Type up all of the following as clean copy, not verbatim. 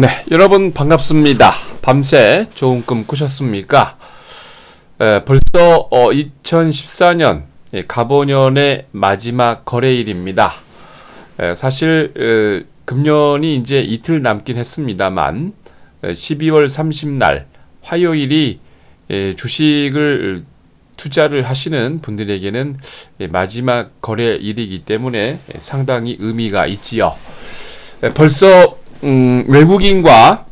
네, 여러분 반갑습니다. 밤새 좋은 꿈 꾸셨습니까? 벌써 2014년 갑오년의 마지막 거래일입니다. 사실 금년이 이제 이틀 남긴 했습니다만 12월 30날 화요일이 주식을 투자를 하시는 분들에게는 마지막 거래일이기 때문에 상당히 의미가 있지요. 벌써 외국인과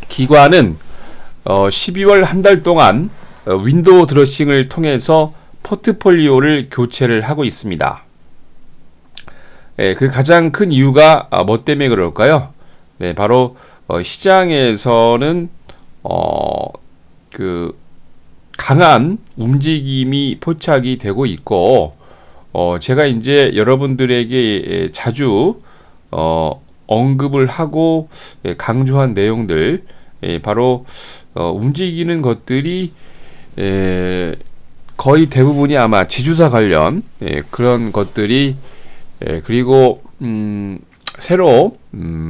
기관은 12월 한 달 동안 윈도우 드레싱을 통해서 포트폴리오를 교체를 하고 있습니다. 그 가장 큰 이유가 뭐 때문에 그럴까요? 네, 바로 시장에서는 그 강한 움직임이 포착이 되고 있고, 제가 이제 여러분들에게 자주 언급을 하고 강조한 내용들, 바로 움직이는 것들이 거의 대부분이 아마 지주사 관련 그런 것들이, 그리고 새로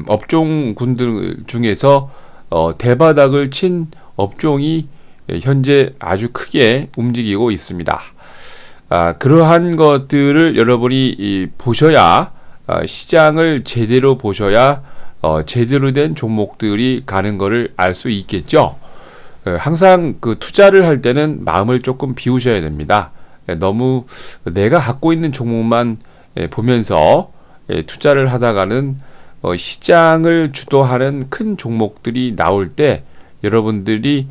업종군들 중에서 대바닥을 친 업종이 현재 아주 크게 움직이고 있습니다. 그러한 것들을 여러분이 보셔야, 시장을 제대로 보셔야 제대로 된 종목들이 가는 것을 알 수 있겠죠. 항상 그 투자를 할 때는 마음을 조금 비우셔야 됩니다. 너무 내가 갖고 있는 종목만 보면서 투자를 하다가는 시장을 주도하는 큰 종목들이 나올 때 여러분들이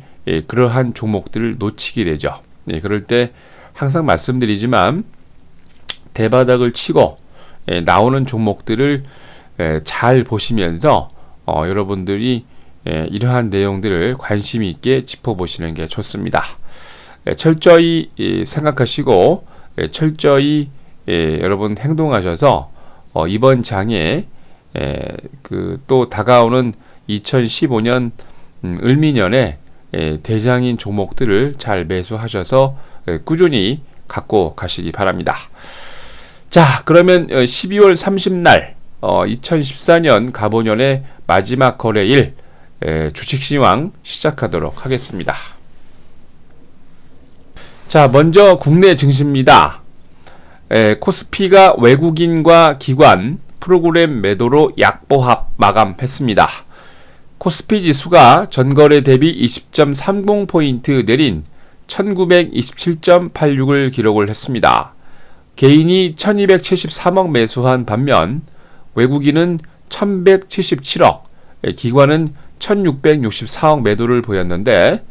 그러한 종목들을 놓치게 되죠. 그럴 때 항상 말씀드리지만, 대바닥을 치고 나오는 종목들을 잘 보시면서 여러분들이 이러한 내용들을 관심 있게 짚어보시는 게 좋습니다. 철저히 생각하시고 철저히 여러분 행동하셔서 이번 장에 또 다가오는 2015년 을미년에 대장인 종목들을 잘 매수하셔서 꾸준히 갖고 가시기 바랍니다. 자, 그러면 12월 30날 2014년 갑오년의 마지막 거래일 주식시황 시작하도록 하겠습니다. 자, 먼저 국내 증시입니다. 코스피가 외국인과 기관 프로그램 매도로 약보합 마감했습니다. 코스피 지수가 전거래 대비 20.30포인트 내린 1927.86을 기록을 했습니다. 개인이 1273억 매수한 반면 외국인은 1177억, 기관은 1664억 매도를 보였는데,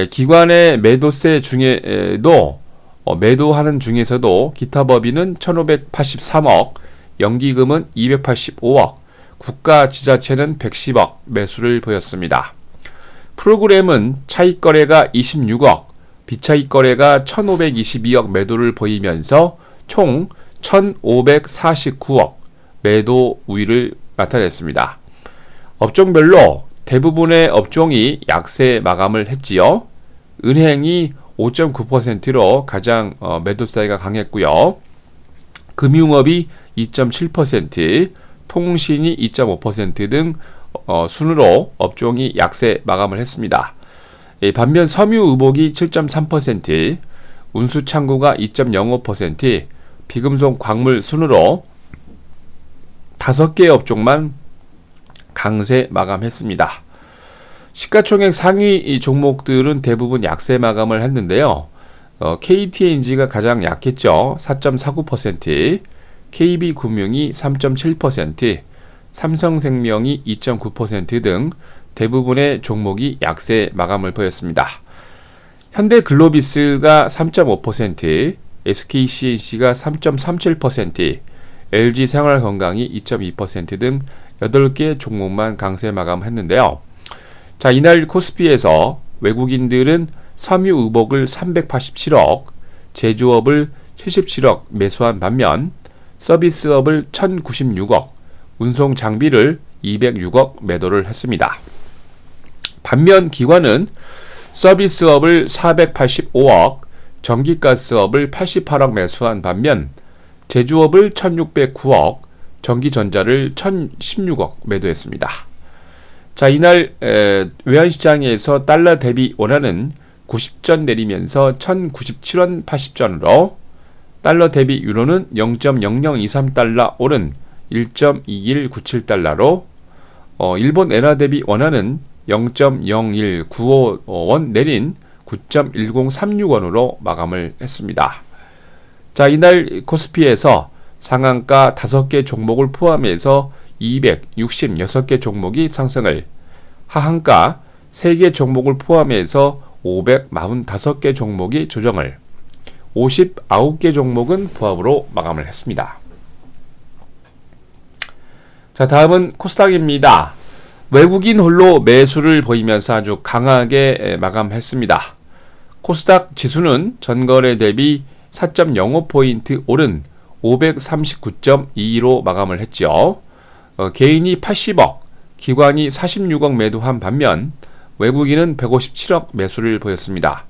기관의 매도세 중에도 매도하는 중에서도 기타 법인은 1583억, 연기금은 285억, 국가 지자체는 110억 매수를 보였습니다. 프로그램은 차익 거래가 26억, 비차익 거래가 1522억 매도를 보이면서 총 1549억 매도 우위를 나타냈습니다. 업종별로 대부분의 업종이 약세 마감을 했지요. 은행이 5.9%로 가장 매도 사이가 강했고요. 금융업이 2.7%, 통신이 2.5% 등 순으로 업종이 약세 마감을 했습니다. 반면 섬유의복이 7.3%, 운수창고가 2.05%, 비금속 광물 순으로 5개 업종만 강세 마감했습니다. 시가총액 상위 종목들은 대부분 약세 마감을 했는데요. KTNG가 가장 약했죠. 4.49%, KB금융이 3.7%, 삼성생명이 2.9% 등 대부분의 종목이 약세 마감을 보였습니다. 현대글로비스가 3.5%, SKCNC가 3.37%, LG생활건강이 2.2% 등 8개 종목만 강세 마감했는데요. 자, 이날 코스피에서 외국인들은 섬유의복을 387억, 제조업을 77억 매수한 반면 서비스업을 1096억, 운송장비를 206억 매도를 했습니다. 반면 기관은 서비스업을 485억, 전기가스업을 88억 매수한 반면 제조업을 1609억, 전기전자를 1016억 매도했습니다. 자, 이날 외환시장에서 달러 대비 원화는 90전 내리면서 1097원 80전으로 달러 대비 유로는 0.0023달러 오른 1.2197달러로 일본 엔화 대비 원화는 0.0195원 내린 9.1036원으로 마감을 했습니다. 자, 이날 코스피에서 상한가 5개 종목을 포함해서 266개 종목이 상승을, 하한가 3개 종목을 포함해서 545개 종목이 조정을, 59개 종목은 보합으로 마감을 했습니다. 자, 다음은 코스닥입니다. 외국인 홀로 매수를 보이면서 아주 강하게 마감했습니다. 코스닥 지수는 전거래 대비 4.05포인트 오른 539.22로 마감을 했죠. 개인이 80억, 기관이 46억 매도한 반면 외국인은 157억 매수를 보였습니다.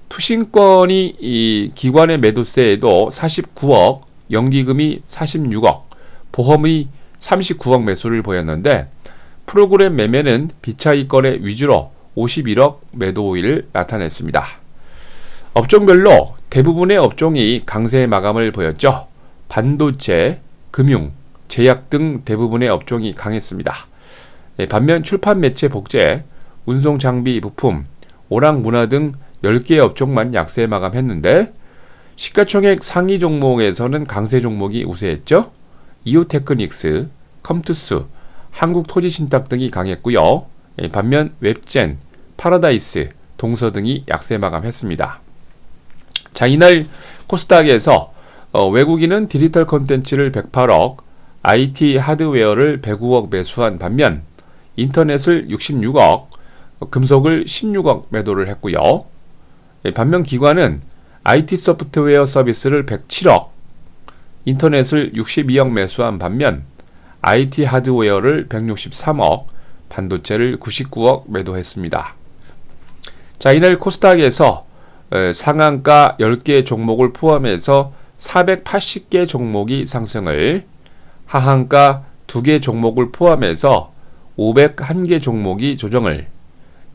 투신권이 이 기관의 매도세에도 49억, 연기금이 46억, 보험이 39억 매수를 보였는데 프로그램 매매는 비차익 거래 위주로 51억 매도일 나타냈습니다. 업종별로 대부분의 업종이 강세 마감을 보였죠. 반도체, 금융, 제약 등 대부분의 업종이 강했습니다. 반면 출판 매체 복제, 운송 장비 부품, 오락 문화 등 10개 업종만 약세 마감했는데 시가총액 상위 종목에서는 강세 종목이 우세했죠. 이오테크닉스, 컴투스, 한국토지신탁 등이 강했고요. 반면 웹젠, 파라다이스, 동서 등이 약세 마감했습니다. 자, 이날 코스닥에서 외국인은 디지털 콘텐츠를 108억, IT 하드웨어를 109억 매수한 반면 인터넷을 66억, 금속을 16억 매도를 했고요. 반면 기관은 IT 소프트웨어 서비스를 107억, 인터넷을 62억 매수한 반면 IT 하드웨어를 163억, 반도체를 99억 매도했습니다. 자, 이날 코스닥에서 상한가 10개 종목을 포함해서 480개 종목이 상승을, 하한가 2개 종목을 포함해서 501개 종목이 조정을,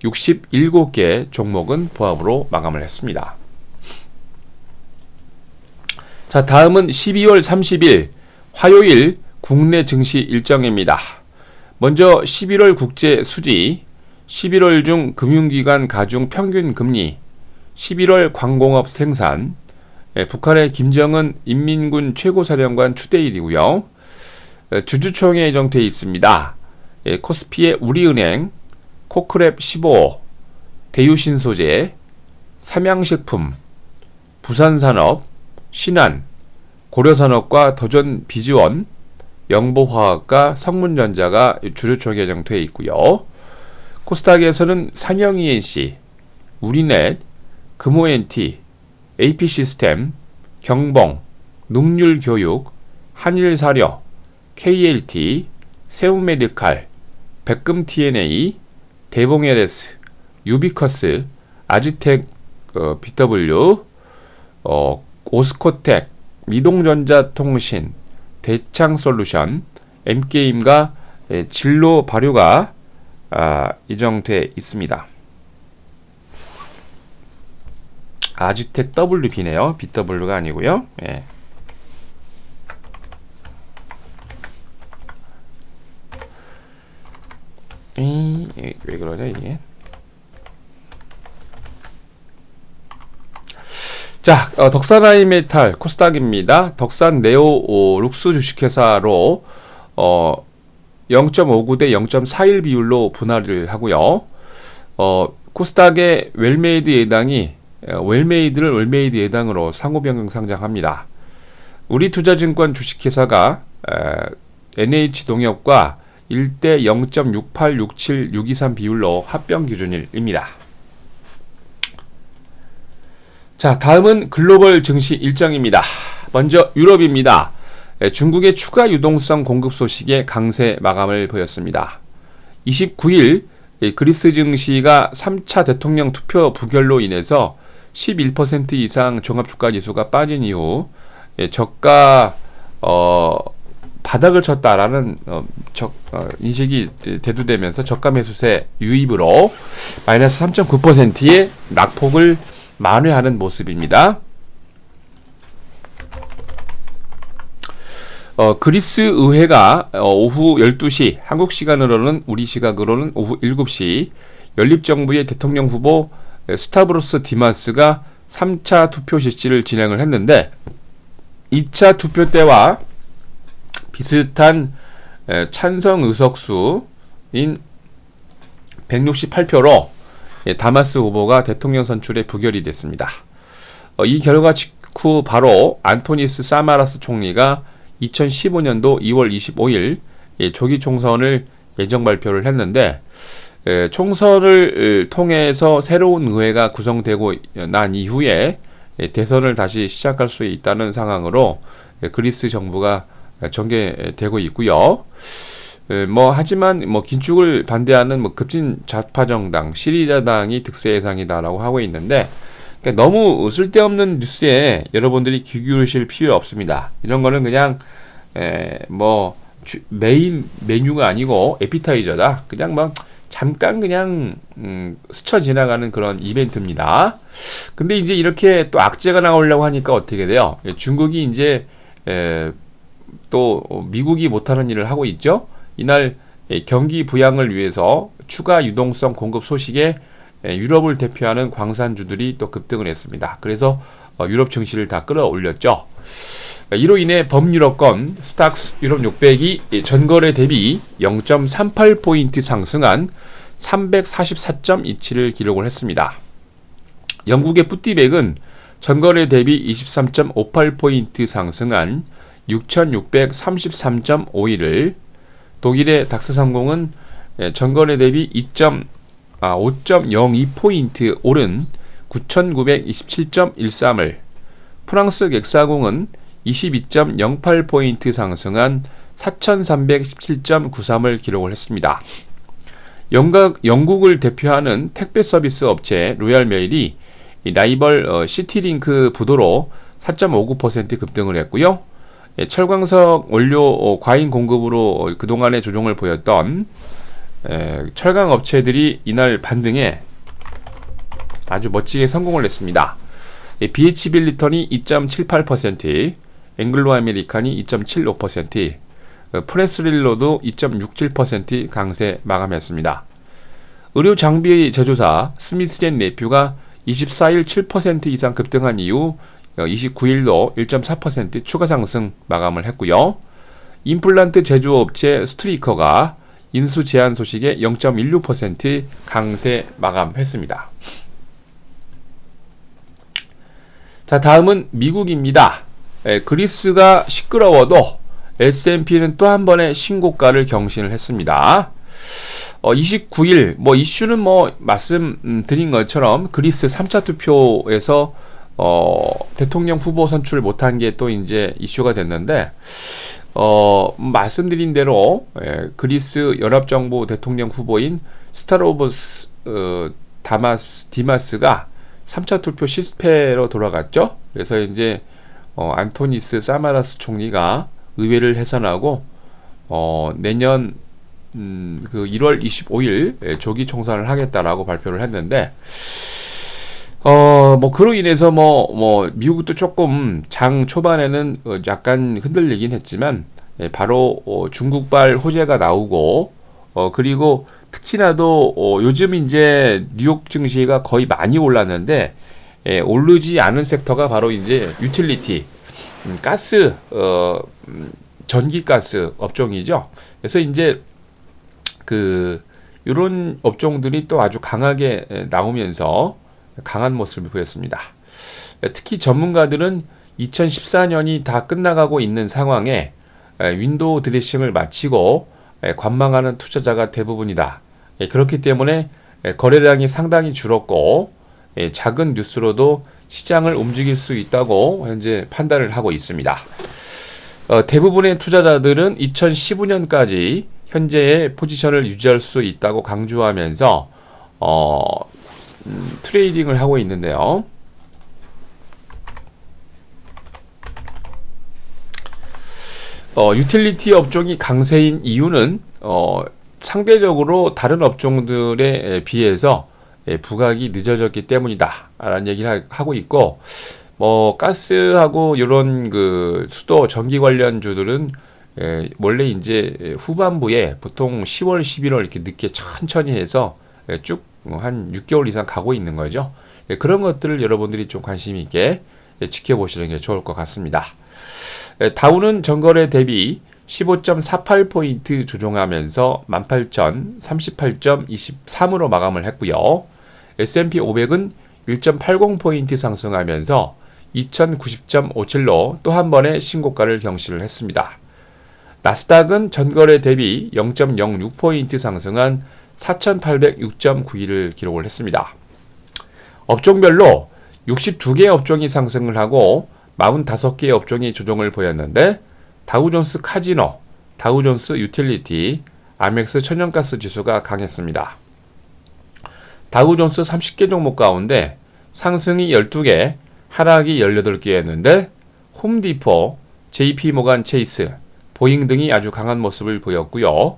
67개 종목은 보합으로 마감을 했습니다. 자, 다음은 12월 30일 화요일 국내 증시 일정입니다. 먼저 11월 국제 수지, 11월 중 금융기관 가중 평균 금리, 11월 광공업 생산, 북한의 김정은 인민군 최고사령관 추대일이고요. 주주총회 예정되어 있습니다. 코스피의 우리은행, 코크랩 15, 대유신소재, 삼양식품, 부산산업, 신한, 고려산업과 더전비즈원, 영보화학과 성문전자가 주주총회 예정되어 있고요. 코스닥에서는 삼영-ENC, 우리넷, 금호NT, AP시스템, 경봉, 능률교육, 한일사료, KLT, 세운메디칼, 백금TNA, 대봉LS, 유비커스, 아즈텍 BW, 오스코텍, 미동전자통신, 대창솔루션, M게임과 진로발효가 예정돼 있습니다. 아즈텍 WB네요. BW가 아니고요. 예. 왜 그러냐 이게. 자, 덕산하이메탈 코스닥입니다. 덕산 네오 룩스 주식회사로 0.59 대 0.41 비율로 분할을 하고요. 코스닥의 웰메이드 예당이 웰메이드를 웰메이드 예당으로 상호변경 상장합니다. 우리투자증권 주식회사가 NH농협과 1대 0.6867-623 비율로 합병 기준일입니다. 자, 다음은 글로벌 증시 일정입니다. 먼저 유럽입니다. 중국의 추가 유동성 공급 소식에 강세 마감을 보였습니다. 29일 그리스 증시가 3차 대통령 투표 부결로 인해서 11% 이상 종합주가지수가 빠진 이후 저가 바닥을 쳤다라는 인식이 대두되면서 저가 매수세 유입으로 마이너스 3.9%의 낙폭을 만회하는 모습입니다. 그리스 의회가 오후 12시 한국 시간으로는 우리 시각으로는 오후 7시 연립정부의 대통령 후보 스타브로스 디마스가 3차 투표 실시를 진행을 했는데 2차 투표 때와 비슷한 찬성 의석수인 168표로 다마스 후보가 대통령 선출에 부결이 됐습니다. 이 결과 직후 바로 안토니스 사마라스 총리가 2015년도 2월 25일 조기 총선을 예정 발표를 했는데 총선을 통해서 새로운 의회가 구성되고 난 이후에 대선을 다시 시작할 수 있다는 상황으로 그리스 정부가 전개되고 있고요. 하지만 긴축을 반대하는 급진 좌파 정당 시리자당이 득세 예상이다라고 하고 있는데 그러니까 너무 쓸데없는 뉴스에 여러분들이 귀 기울이실 필요 없습니다. 이런 거는 그냥 메인 메뉴가 아니고 에피타이저다. 그냥 잠깐 그냥 스쳐 지나가는 그런 이벤트입니다. 근데 이제 이렇게 또 악재가 나오려고 하니까 어떻게 돼요? 중국이 이제 또 미국이 못하는 일을 하고 있죠. 이날 경기 부양을 위해서 추가 유동성 공급 소식에 유럽을 대표하는 광산주들이 또 급등을 했습니다. 그래서 유럽 증시를 다 끌어올렸죠. 이로 인해 범유럽권 스탁스 유럽 600이 전거래 대비 0.38포인트 상승한 344.27을 기록을 했습니다. 영국의 푸티백은 전거래 대비 23.58포인트 상승한 6633.51을, 독일의 닥스30은 전거래 대비 5.02포인트 오른 9927.13을, 프랑스 객사공은 22.08포인트 상승한 4317.93을 기록을 했습니다. 영국을 대표하는 택배 서비스 업체 로얄메일이 라이벌 시티링크 부도로 4.59% 급등을 했고요. 철광석 원료 과잉 공급으로 그동안의 조정을 보였던 철강 업체들이 이날 반등에 아주 멋지게 성공을 했습니다. BH 빌리턴이 2.78%, 앵글로 아메리칸이 2.75%, 프레스릴로도 2.67% 강세 마감했습니다. 의료 장비 제조사 스미스앤 네퓨가 24일 7% 이상 급등한 이후 29일도 1.4% 추가 상승 마감을 했고요. 임플란트 제조업체 스트리커가 인수 제한 소식에 0.16% 강세 마감했습니다. 자, 다음은 미국입니다. 그리스가 시끄러워도 S&P는 또 한 번의 신고가를 경신을 했습니다. 29일 이슈는 말씀드린 것처럼 그리스 3차 투표에서 대통령 후보 선출을 못한 게 또 이제 이슈가 됐는데 말씀드린 대로 그리스 연합정부 대통령 후보인 스타로보스 디마스가 3차 투표 실패로 돌아갔죠. 그래서 이제 안토니스 사마라스 총리가 의회를 해산하고 내년 그 1월 25일 조기 총선을 하겠다라고 발표를 했는데 그로 인해서 미국도 조금 장 초반에는 약간 흔들리긴 했지만 바로 중국발 호재가 나오고 그리고 특히나도 요즘 이제 뉴욕 증시가 거의 많이 올랐는데 오르지 않은 섹터가 바로 이제 유틸리티, 가스, 전기가스 업종이죠. 그래서 이제 이런 업종들이 또 아주 강하게 나오면서 강한 모습을 보였습니다. 특히 전문가들은 2014년이 다 끝나가고 있는 상황에 윈도우 드레싱을 마치고 관망하는 투자자가 대부분이다. 그렇기 때문에 거래량이 상당히 줄었고 작은 뉴스로도 시장을 움직일 수 있다고 현재 판단을 하고 있습니다. 대부분의 투자자들은 2015년까지 현재의 포지션을 유지할 수 있다고 강조하면서 트레이딩을 하고 있는데요. 유틸리티 업종이 강세인 이유는 상대적으로 다른 업종들에 비해서 부각이 늦어졌기 때문이다 라는 얘기를 하고 있고, 가스하고 이런 그 수도 전기 관련주들은 원래 이제 후반부에 보통 10월, 11월 이렇게 늦게 천천히 해서 쭉 한 6개월 이상 가고 있는 거죠. 그런 것들을 여러분들이 좀 관심 있게 지켜보시는 게 좋을 것 같습니다. 다우는 전거래 대비 15.48포인트 조정하면서 18,038.23으로 마감을 했고요. S&P 500은 1.80포인트 상승하면서 2090.57로 또 한 번의 신고가를 경신을 했습니다. 나스닥은 전거래 대비 0.06포인트 상승한 4806.91을 기록을 했습니다. 업종별로 62개 업종이 상승을 하고 45개의 업종이 조정을 보였는데, 다우존스 카지노, 다우존스 유틸리티, 아멕스 천연가스 지수가 강했습니다. 다우존스 30개 종목 가운데 상승이 12개, 하락이 18개였는데 홈디포, JP모간 체이스, 보잉 등이 아주 강한 모습을 보였고요.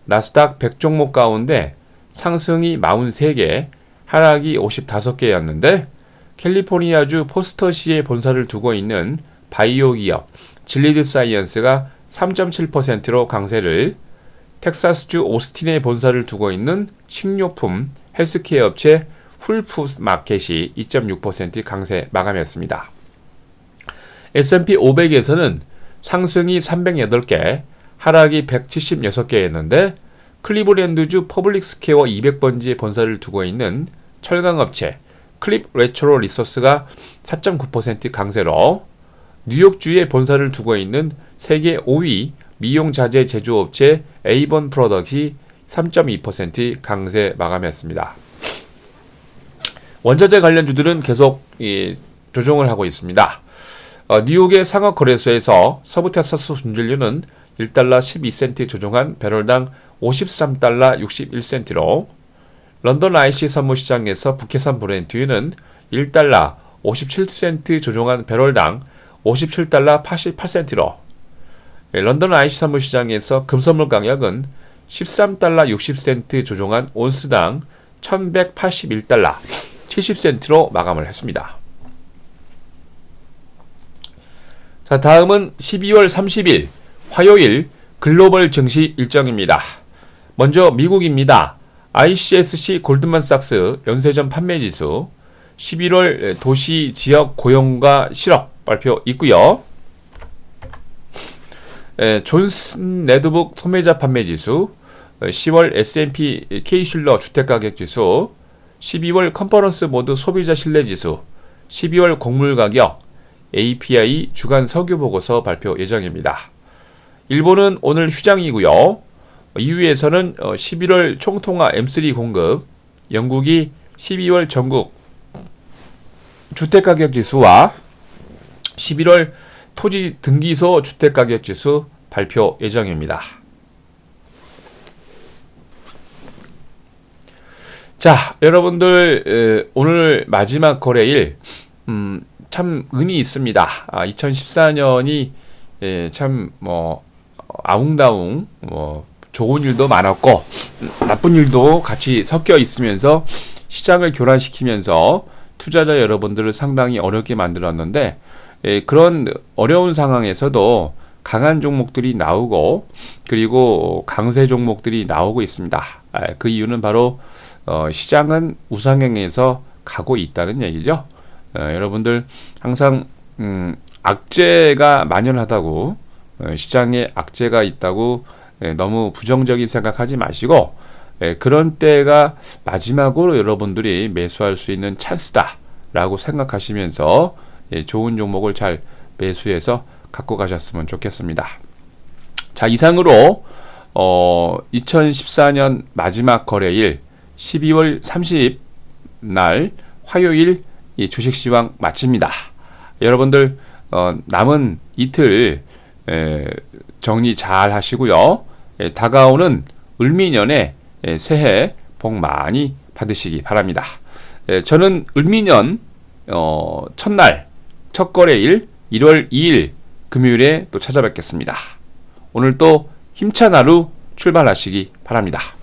나스닥 100종목 가운데 상승이 43개, 하락이 55개였는데 캘리포니아주 포스터시에 본사를 두고 있는 바이오 기업 질리드 사이언스가 3.7%로 강세를, 텍사스주 오스틴에 본사를 두고 있는 식료품 헬스케어 업체 훌푸드 마켓이 2.6% 강세 마감했습니다. S&P 500에서는 상승이 308개, 하락이 176개였는데 클리브랜드주 퍼블릭스퀘어 200번지에 본사를 두고 있는 철강업체 클립 레트로 리소스가 4.9% 강세로, 뉴욕주에 본사를 두고 있는 세계 5위 미용자재 제조업체 에이번 프로덕트이 3.2% 강세 마감했습니다. 원자재 관련주들은 계속 조정을 하고 있습니다. 뉴욕의 상업거래소에서 서부텍사스 순진류는 1달러 12센트 조정한 배럴당 53달러 61센트로, 런던 IC 선물시장에서 북해산 브렌트유는 1달러 57센트 조정한 배럴당 57달러 88센트로, 런던 IC 선물시장에서 금선물 가격은 13달러 60센트 조정한 온스당 1181달러 70센트로 마감을 했습니다. 자, 다음은 12월 30일 화요일 글로벌 증시 일정입니다. 먼저 미국입니다. ICSC 골드만삭스 연쇄전 판매지수 11월 도시 지역 고용과 실업 발표 있고요. 존슨 네드북 소매자 판매지수, 10월 S&P K-슐러 주택가격지수, 12월 컨퍼런스 모드 소비자 신뢰지수, 12월 곡물가격, API 주간 석유보고서 발표 예정입니다. 일본은 오늘 휴장이고요. EU에서는 11월 총통화 M3 공급, 영국이 12월 전국 주택가격지수와 11월 토지 등기소 주택가격지수 발표 예정입니다. 자, 여러분들 오늘 마지막 거래일 참 의미 있습니다. 2014년이 참 아웅다웅 좋은 일도 많았고 나쁜 일도 같이 섞여 있으면서 시장을 교란시키면서 투자자 여러분들을 상당히 어렵게 만들었는데, 그런 어려운 상황에서도 강한 종목들이 나오고 그리고 강세 종목들이 나오고 있습니다. 그 이유는 바로 시장은 우상향에서 가고 있다는 얘기죠. 여러분들 항상 악재가 만연하다고, 시장에 악재가 있다고 너무 부정적인 생각하지 마시고, 그런 때가 마지막으로 여러분들이 매수할 수 있는 찬스다 라고 생각하시면서 좋은 종목을 잘 매수해서 갖고 가셨으면 좋겠습니다. 자, 이상으로 2014년 마지막 거래일 12월 30날 화요일 주식시황 마칩니다. 여러분들 남은 이틀 정리 잘 하시고요. 다가오는 을미년에 새해 복 많이 받으시기 바랍니다. 저는 을미년 첫날 첫 거래일 1월 2일 금요일에 또 찾아뵙겠습니다. 오늘 또 힘찬 하루 출발하시기 바랍니다.